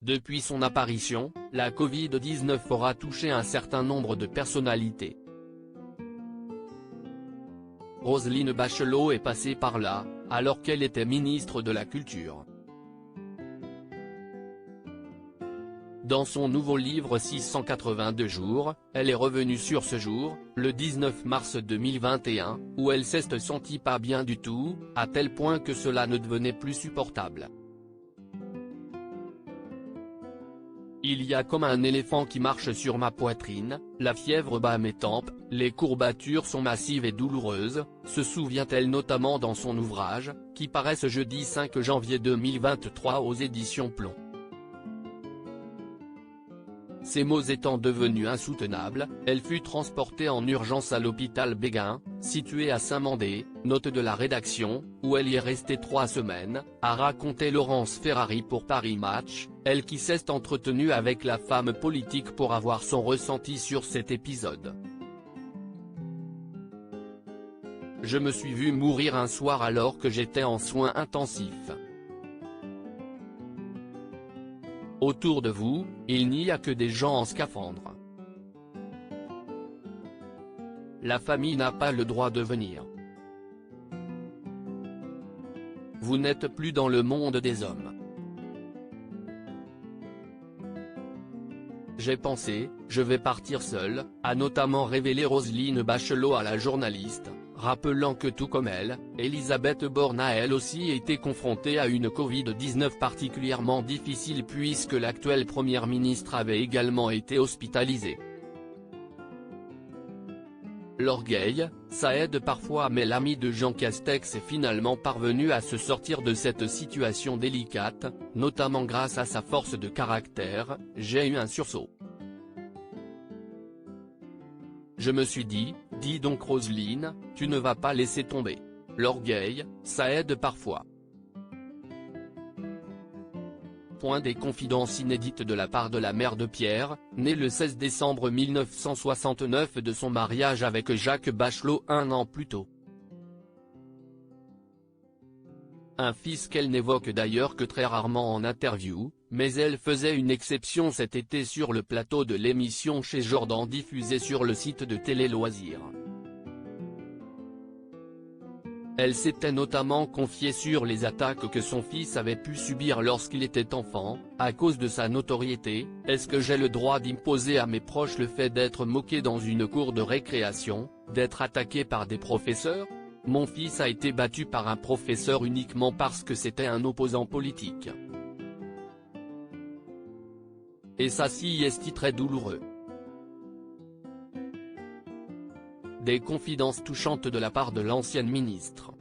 Depuis son apparition, la Covid-19 aura touché un certain nombre de personnalités. Roselyne Bachelot est passée par là, alors qu'elle était ministre de la Culture. Dans son nouveau livre 682 jours, elle est revenue sur ce jour, le 19 mars 2021, où elle s'est sentie pas bien du tout, à tel point que cela ne devenait plus supportable. Il y a comme un éléphant qui marche sur ma poitrine, la fièvre bat mes tempes, les courbatures sont massives et douloureuses, se souvient-elle notamment dans son ouvrage, qui paraît ce jeudi 5 janvier 2023 aux éditions Plomb. Ces maux étant devenus insoutenables, elle fut transportée en urgence à l'hôpital Béguin, situé à Saint-Mandé, note de la rédaction, où elle y est restée 3 semaines, a raconté Laurence Ferrari pour Paris Match, elle qui s'est entretenue avec la femme politique pour avoir son ressenti sur cet épisode. Je me suis vue mourir un soir alors que j'étais en soins intensifs. Autour de vous, il n'y a que des gens en scaphandre. La famille n'a pas le droit de venir. Vous n'êtes plus dans le monde des hommes. J'ai pensé, je vais partir seule, a notamment révélé Roselyne Bachelot à la journaliste, rappelant que tout comme elle, Elisabeth Borne a elle aussi été confrontée à une Covid-19 particulièrement difficile puisque l'actuelle première ministre avait également été hospitalisée. L'orgueil, ça aide parfois mais l'ami de Jean Castex est finalement parvenu à se sortir de cette situation délicate, notamment grâce à sa force de caractère, j'ai eu un sursaut. Je me suis dit, dis donc Roselyne, tu ne vas pas laisser tomber. L'orgueil, ça aide parfois. Des confidences inédites de la part de la mère de Pierre, née le 16 décembre 1969 de son mariage avec Jacques Bachelot 1 an plus tôt. Un fils qu'elle n'évoque d'ailleurs que très rarement en interview, mais elle faisait une exception cet été sur le plateau de l'émission Chez Jordan diffusée sur le site de Télé Loisirs. Elle s'était notamment confiée sur les attaques que son fils avait pu subir lorsqu'il était enfant, à cause de sa notoriété. Est-ce que j'ai le droit d'imposer à mes proches le fait d'être moqué dans une cour de récréation, d'être attaqué par des professeurs? Mon fils a été battu par un professeur uniquement parce que c'était un opposant politique. Et ça si est très douloureux. Des confidences touchantes de la part de l'ancienne ministre.